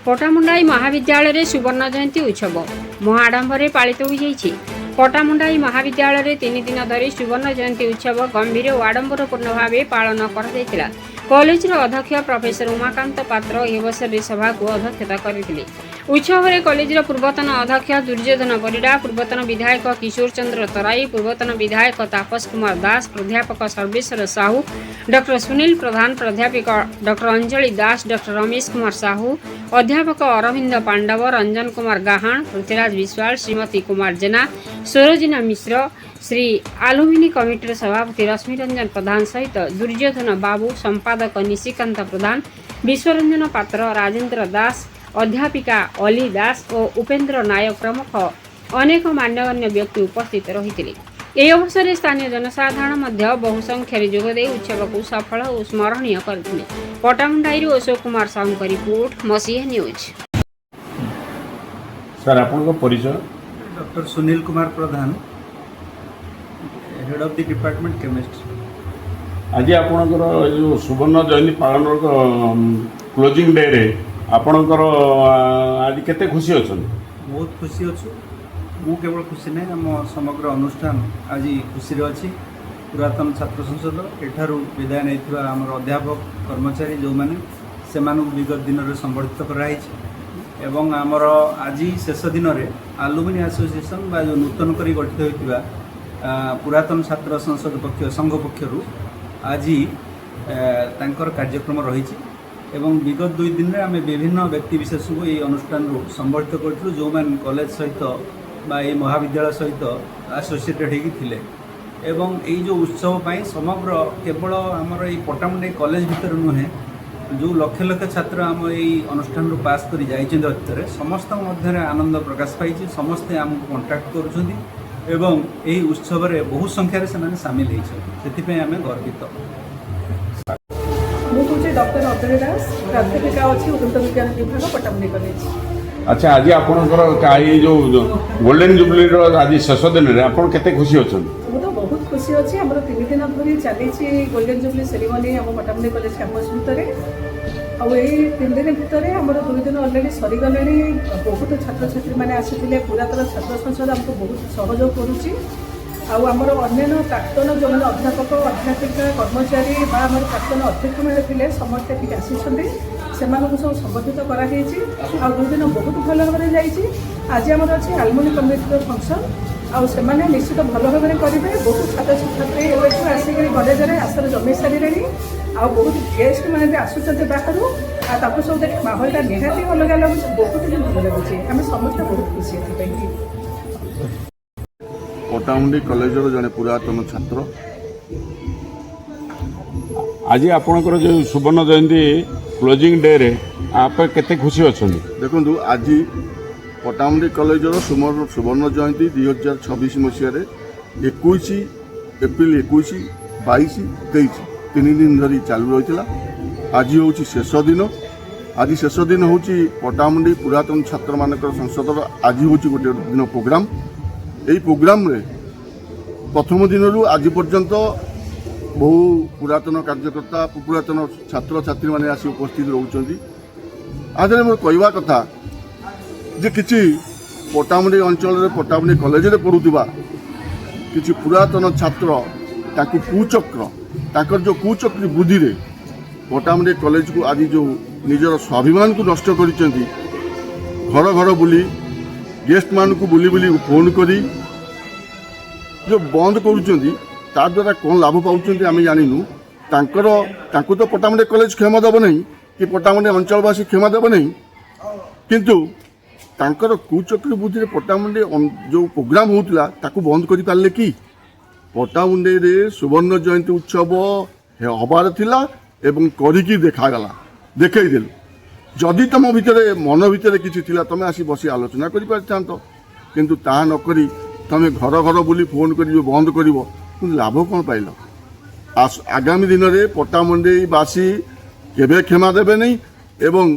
पटामुंडाई महाविद्यालय सुवर्ण जयंती उत्सव महाआडंबर पालित हो जाइछि। पटामुंडाई महाविद्यालय 3 दिन धरी सुवर्ण जयंती उत्सव गंभीर और आडंबरपूर्ण भाव पालन कर कॉलेज अध्यक्ष प्रोफेसर उमाकांत पात्र अवसर में सभा को अध्यक्षता करथिले। उत्सव में कॉलेज पूर्वतन अध्यक्ष दुर्योधन परिडा, पूर्वतन विधायक किशोर चंद्र तराई, पूर्वतन विधायक तापस कुमार दास, प्राध्यापक सर्वेश्वर साहू, डॉक्टर सुनील प्रधान, प्राध्यापिका डॉक्टर अंजलि दास, डॉक्टर रमेश कुमार साहू, अध्यापक अरविंद पांडव, रंजन कुमार गाहाण, पृथ्वीराज विश्वाल, श्रीमती कुमार जेना, सरोजिना मिश्र, श्री आलुमिनी कमिटर सभापति रश्मि रंजन प्रधान सहित दुर्योधन बाबू, संपादक निशिकांत प्रधान, विश्वरंजन पात्र, राजेन्द्र दास, अध्यापिका अली दास और उपेन्द्र नायक प्रमुख अनेक मान्यगण्य व्यक्ति उपस्थित रही। यह अवसर में स्थानीय जनसाधारण बहु संख्यार जोगदे उत्सव को सफल और स्मरणीय करथिले। पटामुंडाई अशोक कुमार साहू का रिपोर्ट, मसीहा न्यूज। सर आपन परिचय? Doctor Sunil Kumar Pradhan, head of the department chemistry. आज आपणकर जो सुवर्ण जयंती पालन क्लोजिंग डे रे आपणकर आज केते खुशी अछन? बहुत खुशी अच्छु। मु केवल खुशी नहीं, आम समग्र अनुष्ठान आज खुशी अच्छी। पुरातन छात्र संसद एठारू विदाय नहीं आमर अध्यापक कर्मचारी जो मैंने से विगत दिन में संबर्धित कराई एवं आमर आज शेष दिन में आलुमिनी एसोसिएशन बा जो नूतन करी गठित होता पुरातन छात्र संसद पक्ष संघ पक्षर आज तांकर कार्यक्रम रही एवं विगत 2 दिन में आम विभिन्न व्यक्तिविशेष को ये अनुष्ठान संबर्धित करूँ जो मैंने कॉलेज सहित बा ये महाविद्यालय सहित एसोसिएटेड होते एवं ये जो उत्सव पाई समग्र केवल आमर ये पटामुंडाई कॉलेज भितर नुहे जो लक्ष लक्ष छात्र आम ये अनुष्ठान पास कर जाते समस्त मध्य आनंद प्रकाश पाई समस्ते आमको कंटाक्ट करुँच एवं यही उत्सव में बहु संख्यार से सामिल होती आम गर्वित। मुझे डॉक्टर अंजलि दास, प्राध्यापिका अच्छी उद्योग विज्ञान विभाग पटामुंडाई कॉलेज। अच्छा आज आपणकर जो गोल्डन जुबली आज शेष दिन में आप केते खुशी अछन? मु तो बहुत खुशी अच्छी। आम 3 दिन धरी चली गोल्डन जुबली सेरेमनी आम पटामुंडाई कॉलेज कैंपस भितर और 3 दिन भितर आम 2 दिन अलरेडी सरीगले। बहुत छात्र छात्री मैंने आसी पुरातन छात्र संसद आमको बहुत सहयोग करुच्ची आमर अन्य प्राक्तन जो मैंने अध्यापक अध्यापिका कर्मचारी आमर प्राक्तन अध्यक्ष मैंने थे समस्ते ठीक आसी सब संबोधित कराई 2 दिन बहुत भल भाव में आज आमर अच्छे आलुमिनी कमिटी फंक्शन आउ से निश्चित भल भाव में करेंगे। बहुत छात्र छात्री एवं आसिक कॉलेज में आसर जमी सारे बहुत गेस्ट मैंने आसुच्च बाहर आपको सब देख माहौलटा निहाती अलग लगुच बहुत ही भल लगुच आम समस्त बहुत खुशी एथि। पटामुंडाई कॉलेज जड़े पुरातन छात्र आज आपणकर जो सुवर्ण जयंती क्लोजिंग डे रे आप केते खुशी अछन? देखु आज पटामुंडाई कॉलेज सुवर्ण जयंती 2026 मसीह 21 एप्रिल 21, 22, 23 3 दिन धरी चालू रही। आज हूँ शेष दिन। आज शेष दिन हूँ पटामुंडाई पुरातन छात्र मानक संसद आज हूँ गोटे दिन प्रोग्राम। यही प्रोग्राम रे प्रथम दिन आज पर्यंत बहु पुरातन कार्यकर्ता पुरातन छात्र छात्री मैंने आसी उपस्थित रोचंती। आज मोर कहवा कथा जे किसी पटामुंडाई अंचल पटामुंडाई कॉलेज रे पढ़ुवा किसी पुरातन छात्र ताकू कुचक्र जो कुचक्री बुद्धि रे पटामुंडाई कॉलेज को आज जो निजर स्वाभिमान को नष्ट करिसेंती। घर घर बुली गेस्ट मान को बुली बुली फोन करी जो बंद करुँच द्वारा कौन लाभ पाँच आम जानू। तो पटामुंडाई कॉलेज क्षमा देव नहीं कि पटामुंडाई अंचलवासी क्षमा देव नहीं, किंतु तांकर कुचक्री बुद्धि पटामुंडाई जो प्रोग्राम होता ताकू बंद कर पारे कि पटामुंडाई रे सुवर्ण जयंती उत्सव हबार थिला एवं करिकी देखागला देखल। जदि तुम भितर मन भितर किसी थिला तुम आसी बसी आलोचना कर पारिथांत, किंतु ता नक तुम घर घर बुली फोन कर बंद कर लाभ कौन पाइल? आगामी दिन में पटामुंडाईवासी केबे क्षमा देवे नहीं। एवं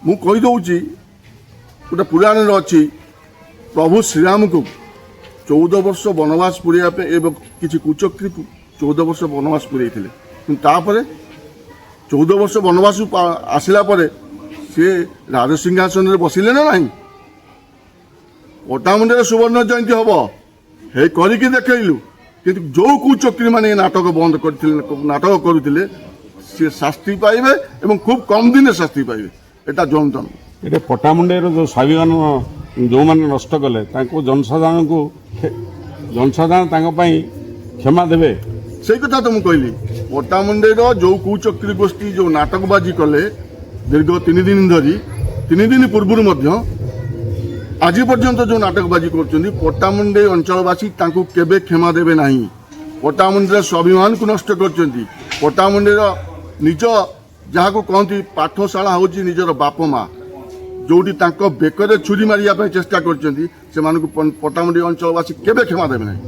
मु कहीदे गोटे पुराण अच्छी प्रभु श्रीराम को 14 वर्ष वनवास पुराइबा एवं किसी कुचक्री 14 वर्ष वनवास पुराई 14 वर्ष वनवास आसला ସେ ରାଜସିଂହାସନରେ ବସିଲେ ନା ନାହିଁ? ପଟ୍ଟାମୁଣ୍ଡେଇର ସୁବର୍ଣ୍ଣ ଜୟନ୍ତୀ ହବ ହେ କରିକି ଦେଖେଇଲୁ, କିନ୍ତୁ ଯୋଉ କୁଚକ୍ରୀ ମାନେ ଏ ନାଟକ ବନ୍ଦ କରିଥିଲେ, ନାଟକ କରୁଥିଲେ, ସେ ଶାସ୍ତି ପାଇବେ ଏବଂ ଖୁବ୍ କମ୍ ଦିନେ ଶାସ୍ତି ପାଇବେ। ଏଟା ଜନତନ ଏଠି ପଟ୍ଟାମୁଣ୍ଡେଇର ଯେଉଁ ସ୍ୱାଭିମାନ ଯେଉଁମାନେ ନଷ୍ଟ କଲେ ତାଙ୍କୁ ଜନସାଧାରଣ ତାଙ୍କ ପାଇଁ କ୍ଷମା ଦେବେ। ସେଇ କଥା ତ ମୁଁ କହିଲି। ପଟ୍ଟାମୁଣ୍ଡେଇର ଯୋଉ କୁଚକ୍ରୀ ଗୋଷ୍ଠୀ ଯୋଉ ନାଟକବାଜି କଲେ ଦୀର୍ଘ 3 ଦିନ ଧରି, 3 ଦିନ ପୂର୍ବରୁ ମଧ୍ୟ ଆଜି ପର୍ଯ୍ୟନ୍ତ ଯୋଉ ନାଟକବାଜି କରୁଛନ୍ତି, ପଟ୍ଟାମୁଣ୍ଡେଇ ଅଞ୍ଚଳବାସୀ ତାଙ୍କୁ କେବେ କ୍ଷମା ଦେବେ ନାହିଁ। ପଟ୍ଟାମୁଣ୍ଡେଇର ସ୍ୱାଭିମାନକୁ ନଷ୍ଟ କରିଛନ୍ତି। ପଟ୍ଟାମୁଣ୍ଡେଇର ନିଜ ଯାହାକୁ କହନ୍ତି ପାଠଶାଳା ହେଉଛି ନିଜର ବାପ ମା, ଯୋଉଠି ତାଙ୍କ ବେକରେ ଛୁରୀ ମାରିବା ପାଇଁ ଚେଷ୍ଟା କରିଛନ୍ତି, ସେମାନଙ୍କୁ ପଟ୍ଟାମୁଣ୍ଡେଇ ଅଞ୍ଚଳବାସୀ କେବେ କ୍ଷମା ଦେବେ ନାହିଁ।